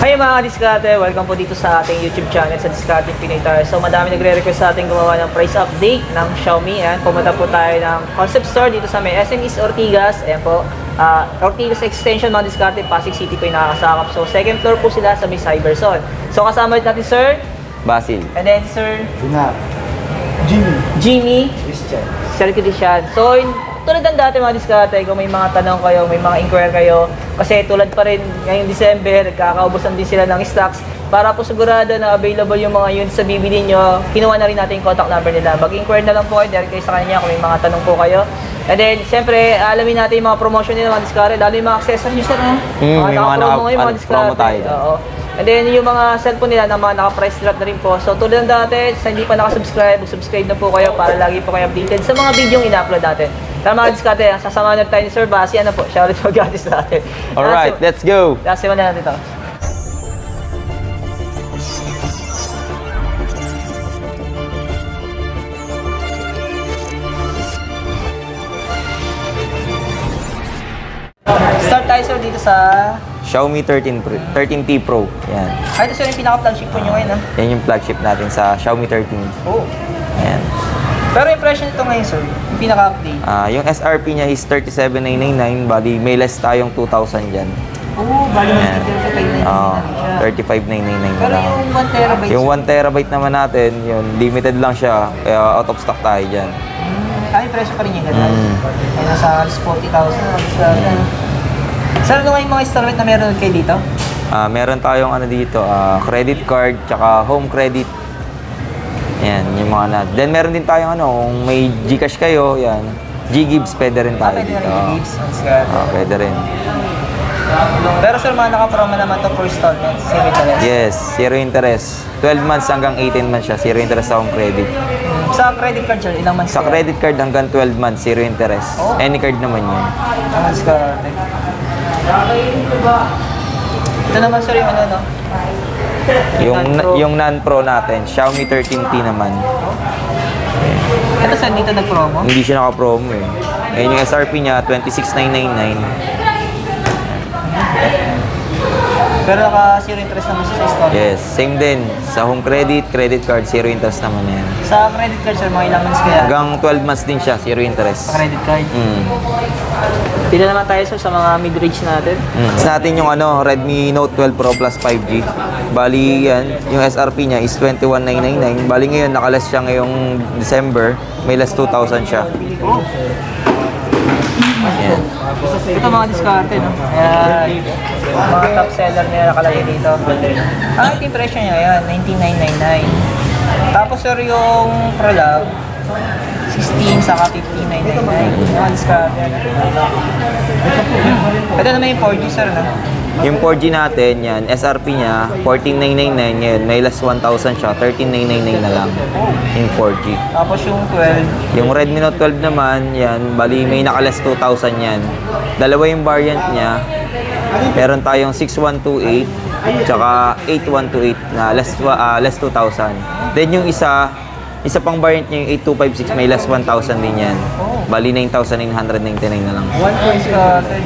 Hi mga diskarte, welcome po dito sa ating YouTube channel sa Diskarte Pinoy Tire. So madami nagre-request sa ating gumawa ng price update ng Xiaomi. Ayan, pumunta po tayo ng concept store dito sa may SM East Ortigas. Ayan po, Ortigas Extension mga diskarte, Pasig City po yung nakakasakap. So second floor po sila sa may Cyberzone. So kasama natin sir Basil. and then sir Jimmy. Jimmy Sir Christian. So tulad ng dati mga diskarte, kung may mga tanong kayo, may mga inquire kayo, kasi tulad pa rin ngayong December, nagkakaubusan din sila ng stocks. Para po sigurado na available yung mga units sa bibili nyo, kinuha na rin natin yung contact number nila. Mag-inquire na lang po kayo, direct kayo sa kanya kung may mga tanong po kayo. And then, siyempre, alamin natin yung mga promotion nila mga diskarte, lalo yung mga accessories sir, ha? May mga diskarte. promo tayo. Oo. And then, yung mga cellphone nila na mga naka-price drop na rin po. So, tulad ng dati, sa hindi pa nakasubscribe, subscribe na po kayo para lagi po kayo updated sa mga video yung ina-upload natin. Tara mga diskarte, sasama na tayo ni Sir Basi. Ano po, shoutout po gratis natin. Alright, let's go! Simulan na natin ito. Start tayo sir dito sa... Xiaomi 13T Pro. Yan. Ay, ito sir yung pinaka-flagship po nyo ngayon ha? Yan yung flagship natin sa Xiaomi 13. Oo. Yan. Pero yung presyo nito ngayon sir, yung pinaka-update. Yung SRP niya is 37,999. Bali, may less tayong 2,000 dyan. Oo, bali Yan. 35,999 na siya. 35,999 na Pero lang. yung 1 terabyte Yung 1 terabyte naman natin, yun, limited lang siya. Kaya out of stock tayo dyan. Ay, presyo pa rin yung ganun. Ay, nasa 40,000. Sir, ano nga yung mga installment na meron kayo dito? Meron tayong ano dito, credit card, tsaka home credit. Yan, yung mga na. Then meron din tayong ano, kung may GCash kayo, yan. G-Gibbs, pwede rin tayo Pwede na dito. rin yung gigs. Pwede rin. Pero sir, mga naka-promo naman to for installments. Zero interest. Yes, zero interest. 12 months hanggang 18 months siya, zero interest sa home credit. Sa credit card sir, ilang months Sa kaya? credit card hanggang 12 months, zero interest. Oh. Any card naman yun. Ilang months ka? Ito naman sir yung ano, no? Non-Pro. Yung non-pro natin, Xiaomi 13T naman. Ito sir, dito nag-promo? Hindi siya naka-promo eh. Ayun yung SRP niya, 26,999. Pero naka zero interest naman siya sa installment. Yes, same din. Sa home credit, credit card, zero interest naman yan. Sa credit card sir, mga ilang months kaya? Hanggang 12 months din siya, zero interest. Sa credit card. Dito naman tayo sir sa mga mid-range natin. Sa natin yung ano, Redmi Note 12 Pro Plus 5G. Bali yan, yung SRP niya is 21,999. Bali ngayon, nakalas siya ngayong December. May less 2,000 siya. Yan. Ito mga diskarte, no? Kaya, mga top seller nila nakalagay dito. Ito yung presyo niya, yan, 19,999. Tapos sir, yung ProLab, 16 saka 15,999. Mga diskarte. Ito naman yung 4G sir, no? Yung 4G natin, yan, SRP niya, 14,999 ngayon. May less 1,000 siya, 13,999 na lang. Yung 4G. Tapos yung 12, Yung Redmi Note 12 naman, yan, bali may naka-less 2,000 yan. Dalawa yung variant niya. Meron tayong 6128 tsaka 8128 na less 2,000. Then yung isa pang variant niya yung 8256 may less 1,000 din yan. Bali 9,999 na lang. 1 diskarte.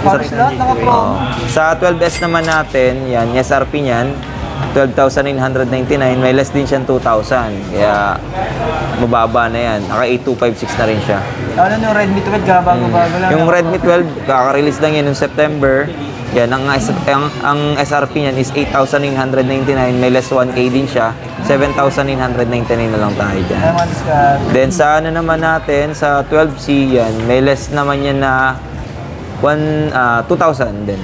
Paris lahat naka-promo. Sa 12S naman natin, yan, yung SRP niyan, 12,999, may less din siyang 2,000. Kaya mababa na yan. Naka 8256 na rin siya. Ano yung Redmi 12, bago-bago lang. Yung Redmi 12, kaka-release lang yan noong September. Yan, ang SRP niyan is 8,999, may less 1K din siya. 7,999 na lang tayo dyan. Mga diskarte. Then sa ano naman natin, sa 12C yan, may less naman yan na 2,000 din.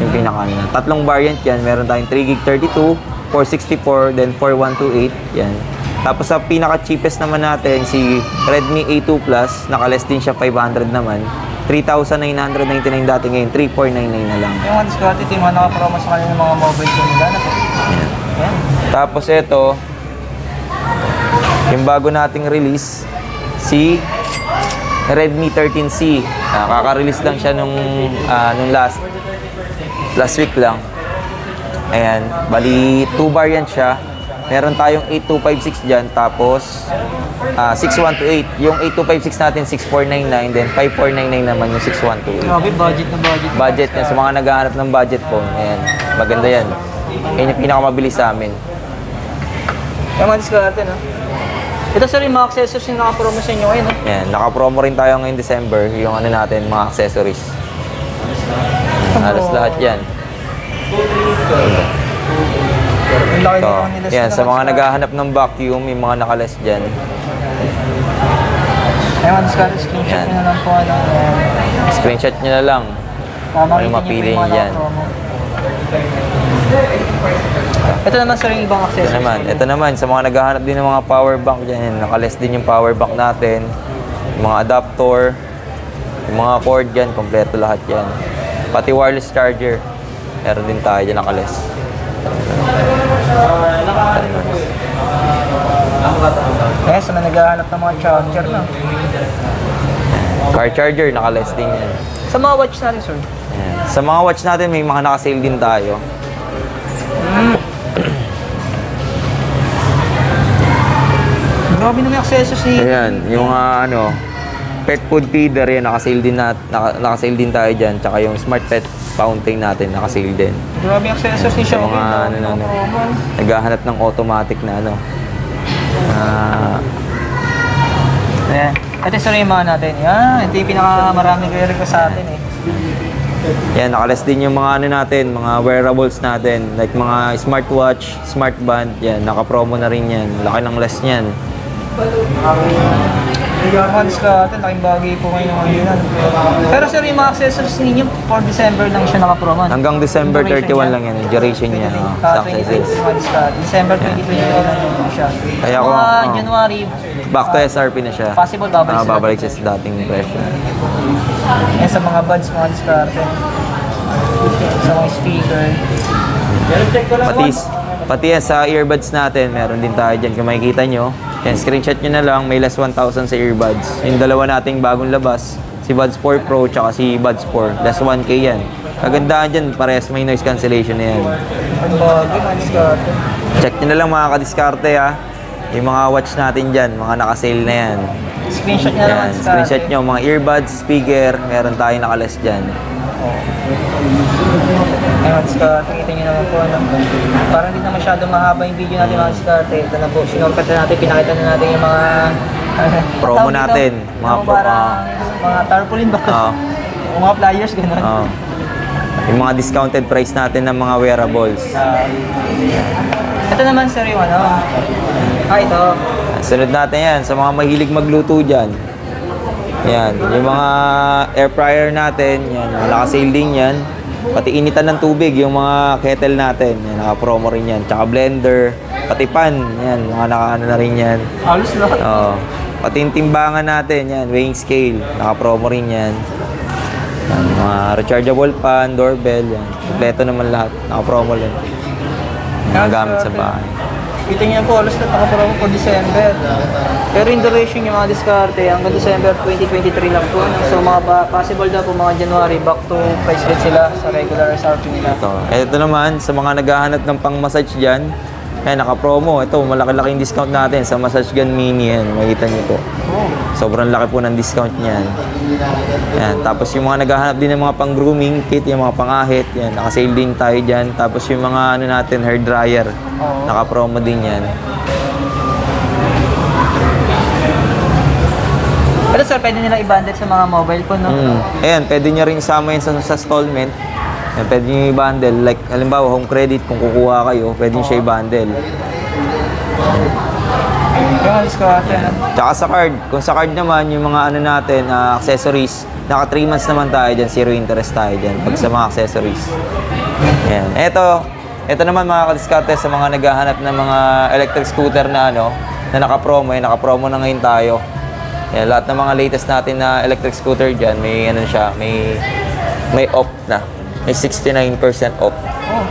Yung pinaka na. Tatlong variant yan. Meron tayong 3GB 32, 464, then 4128. Yan. Tapos sa pinaka cheapest naman natin, si Redmi A2 Plus, naka-less din siya 500 naman. 3,999 dati ngayon, 3,499 na lang. Yung mga diskarte, ito yung mga naka-promo sa kanila ng mga mobile phone nila. Yan. Yan. Tapos ito, yung bago nating release, si Redmi 13C. Kaka-release lang siya nung last week lang. Ayan, bali 2 variant siya. meron tayong 8256 dyan, tapos 6128. Yung 8256 natin, 6499, then 5499 naman yung 6128. Grabe, budget na budget. Budget yan, sa mga naghahanap ng budget phone, ayan, maganda yan. Yan yung pinakamabilis sa amin. Kaya mga diskarte, no? Ito sir, yung mga accessories yung nakapromo sa inyo ngayon, no? Yan, naka-promo rin tayo ngayong December, yung ano natin, mga accessories. Halos lahat yan. Ang laki So, na nila yan, sa mga naghahanap ng vacuum, may mga nakalas dyan. Ay, mga diskarte, screenshot Yan. nyo na lang po, ano? Screenshot nyo na lang. Tama Ano yung mapili nyo dyan. Ito naman sir, yung ibang accessories. Ito naman, sa mga naghahanap din ng mga power bank dyan, nakales din yung power bank natin, yung mga adapter, yung mga cord dyan, kompleto lahat yan. Pati wireless charger, meron din tayo dyan nakales. Kaya sa mga naghahanap ng mga charger, no? Car charger, nakales din yan. Sa mga watch natin, sir. Yan. Sa mga watch natin, may mga nakasale din tayo. Grabe naman yung accessories ni... Ayan, yung ano, pet food feeder yan, nakasale din tayo dyan. Tsaka yung smart pet fountain natin, nakasale din. Grabe yung accessories ni Sa Xiaomi. mga naghahanap ng automatic na ano. Ayan. Ito sir yung mga natin. Yan, ito yung pinakamaraming request sa atin eh. Yan, nakales din yung mga ano natin, mga wearables natin. Like mga smartwatch, smart band, yan, naka-promo na rin yan. Laki ng less niyan. Months ka natin, laking bagay po kayo ng yun. Pero sir, yung mga accessories ninyo, for December lang siya nakapromo. Hanggang December 31 lang yan, yung duration niya. Stock 23 sizes. months ka. December 2023 lang yun siya. Kaya Mga kung- January, Back to SRP na siya. possible babalik sila. Babalik siya sa dating presyo. Yan sa mga buds, mga diskarte. Sa mga speaker. Pati yan sa earbuds natin, meron din tayo dyan. Kung makikita nyo, yan, screenshot nyo na lang, may less 1,000 sa earbuds. Yung dalawa nating bagong labas, si Buds 4 Pro tsaka si Buds 4, less 1K yan. Kagandahan dyan, parehas may noise cancellation na yan. Ang bagay, mga diskarte. Check nyo na lang mga kadiskarte ha. Yung mga watch natin dyan, mga nakasale na yan. Screenshot niya naman Yan, screenshot nyo, mga earbuds, speaker, meron tayong nakalas dyan. Mga diskarte, kita nyo naman po. Ano. Parang hindi na masyado mahaba yung video natin mga diskarte. Ito na po, sinurkat na natin, pinakita na natin yung mga... Promo tawag dito, natin, mga yung parang mga tarpaulin ba? Oo. O mga flyers, gano'n. Oo. Yung mga discounted price natin ng mga wearables. Ito naman sir yung ano. Ito. Sunod natin yan, sa mga mahilig magluto dyan. Yan, yung mga air fryer natin, yan, nakasale din yan. Pati initan ng tubig, yung mga kettle natin, yan, naka-promo rin yan. Tsaka blender, pati pan, yan, mga naka-ano na rin yan. Halos lahat. Oo. Pati yung timbangan natin, yan, weighing scale, naka-promo rin yan. Yan, mga rechargeable pan, doorbell, yan. Kompleto naman lahat, naka-promo rin. Mga gamit sa bahay. Kita niyo po, halos lahat nakapromo po December. Pero yung duration yung mga diskarte, hanggang December 2023 lang po. No? So possible daw po mga January, back to price rate sila sa regular SRP nila. Ito naman, sa mga naghahanap ng pang-massage dyan, ayan, naka-promo. Ito, malaki-laking discount natin sa Massage Gun Mini. Yan, makikita nyo po. Sobrang laki po ng discount niyan. Yan. Tapos yung mga naghahanap din ng mga pang-grooming kit, yung mga pang-ahit, yan, naka-sale din tayo dyan. Tapos yung mga ano natin, hair dryer, naka-promo din yan. Pero sir, pwede nila i-bundle sa mga mobile phone, no? Ayan, pwede nyo rin isama yun sa installment. Ayan, pwede nyo i-bundle. Like, halimbawa, home credit, kung kukuha kayo, pwede nyo siya i-bundle. Yung mga diskarte, no? Tsaka sa card, kung sa card naman, yung mga ano natin, accessories, naka 3 months naman tayo dyan, zero interest tayo dyan, pag sa mga accessories. Ayan. Ito naman mga kadiskarte sa mga naghahanap ng mga electric scooter na ano, na naka-promo, naka-promo na ngayon tayo. Ayan, lahat ng mga latest natin na electric scooter dyan, may ano siya, may off na. May 69% off. Oh.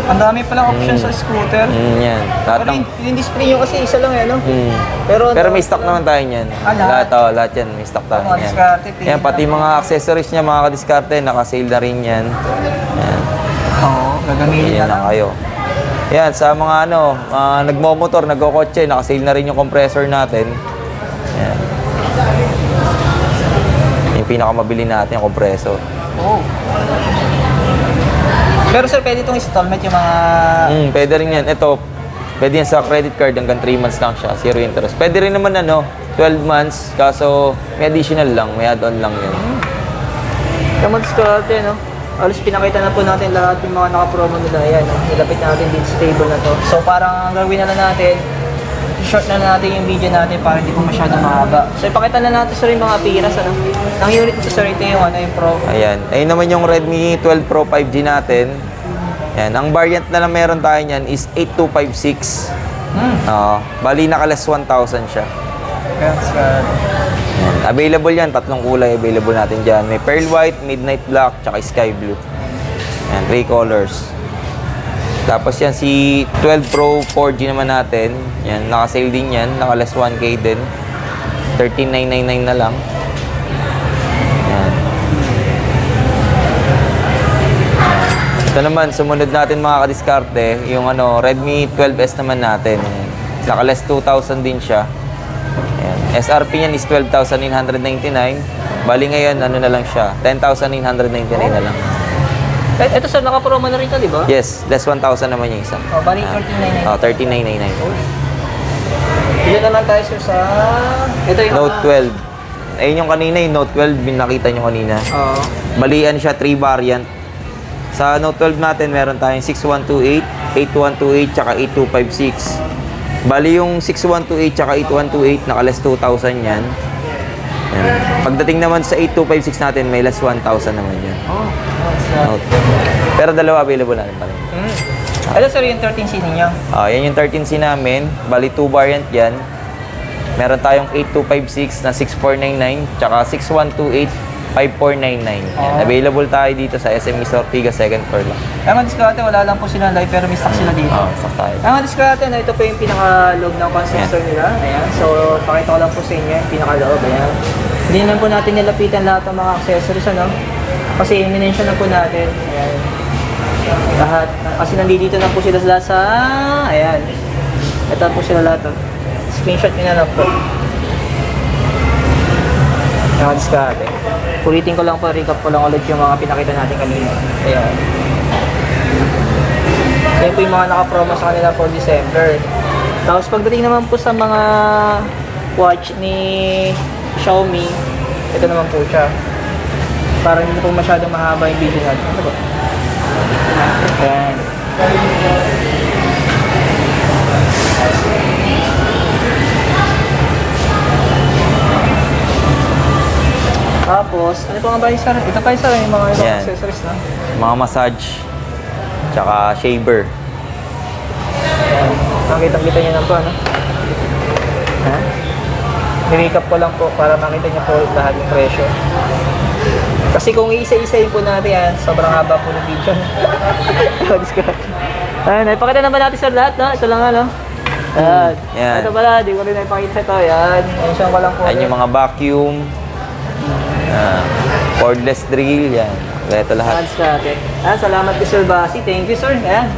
Ang dami palang options sa scooter. Yan. Lahat Pero ng... yung display nyo kasi isa lang eh, no? Pero may stock naman tayo niyan. Lahat? Lahat yan, may stock tayo Mga niyan. diskarte, Yan, pati mga accessories niya, mga kadiskarte, naka-sale na rin yan. Yan. Oo, gagamitin Yan na na lang. kayo. Yan, sa mga nagmomotor, nagkokotse, nakasale na rin yung compressor natin. Yan. Yung pinakamabili natin, yung compressor. Oh. Pero sir, pwede itong installment yung mga... Pwede rin yan. Ito, pwede yan sa credit card, hanggang 3 months lang siya, 0 interest. Pwede rin naman 12 months, kaso may additional lang, may add-on lang yun. Kamang diskarte, no? Alos pinakita na po natin lahat yung mga naka-promo nila. Ayan, no? Nilapit natin dito sa table na to. So parang ang gawin na lang natin, short na natin yung video natin para hindi po masyadong mahaba. So ipakita na natin sir yung mga piras, ano? Ang unit nito sir, ito yung yung Pro. Ayan. Ayun naman yung Redmi 12 Pro 5G natin. Ayan. Ang variant na lang meron tayo niyan is 8256. Bali naka-less 1,000 siya. Yes, sir. Ayan. Available yan. 3 kulay available natin dyan. May pearl white, midnight black, tsaka sky blue. Ayan. 3 colors. Tapos yan si 12 Pro 4G naman natin. Yan. Naka-sale din yan. Naka-less 1K din. 13,999 na lang. Ayan. Ito naman, sumunod natin mga kadiskarte, yung Redmi 12S naman natin. Naka-less 2,000 din siya. Ayan. SRP niyan is 12,999. Bali ngayon, na lang siya, 10,999 na lang. Ito sir, naka-promo na rin ito, di ba? Yes, less 1,000 naman yung isa. Bali 13,999. 13,999. Dito naman tayo sir sa... Ito yung Note 12. Ayun yung kanina, yung Note 12, nakita nyo kanina. Oo. Balian siya, 3 variant. Sa Note 12 natin, meron tayong 6128, 8128, tsaka 8256. Bali yung 6128 tsaka 8128, naka-less 2,000 yan. Yan. Pagdating naman sa 8256 natin, may less 1,000 naman yan. Oh, Note. Pero dalawa available natin pa rin. Ito sir, yung 13C ninyo. Yan yung 13C namin. Bali 2 variant yan. Meron tayong 8256 na 6499, tsaka 6128, 5499. Yan. Available tayo dito sa SME Sortiga, second floor lang. Mga diskarte, wala lang po sila live pero may stock sila dito. Stock tayo. Mga diskarte, ito po yung pinaka-loob ng concept store nila. Ayan. So, pakita ko lang po sa inyo yung pinaka-loob. Ayan. Hindi naman po natin nilapitan lahat ng mga accessories, ano? Kasi minention na po natin. Ayan. Lahat. Kasi nandito na po sila sa... Ayan. Ito po sila lahat. Screenshot nyo na lang po. Mga diskarte. Ulitin ko lang po, recap ko lang ulit yung mga pinakita natin kanina. Ayan. Yan po yung mga naka-promo sa kanila for December. Tapos pagdating naman po sa mga watch ni Xiaomi, ito naman po siya. Para hindi po masyadong mahaba yung video natin. Ano ba? Ayan. Tapos, ano po nga ba yung sir? Ito pa yung sir, yung mga ibang Yan. accessories na. Mga massage, tsaka shaver. Makita-kita nyo lang po, ano? Ha? Ni-recap ko lang po para makita nyo po lahat ng presyo. Kasi kung iisa-isayin po natin yan, sobrang haba po ng video. Ayun, ipakita naman natin sa lahat, no? Ito lang, ano? Ayan. Yan. Ito pala, di ko rin naipakita ito. Ayan. Ayun ko lang po. Yan yung mga vacuum, cordless drill, yan. Ito lahat. Salamat kay Sir Basi. Thank you, sir. Ayan.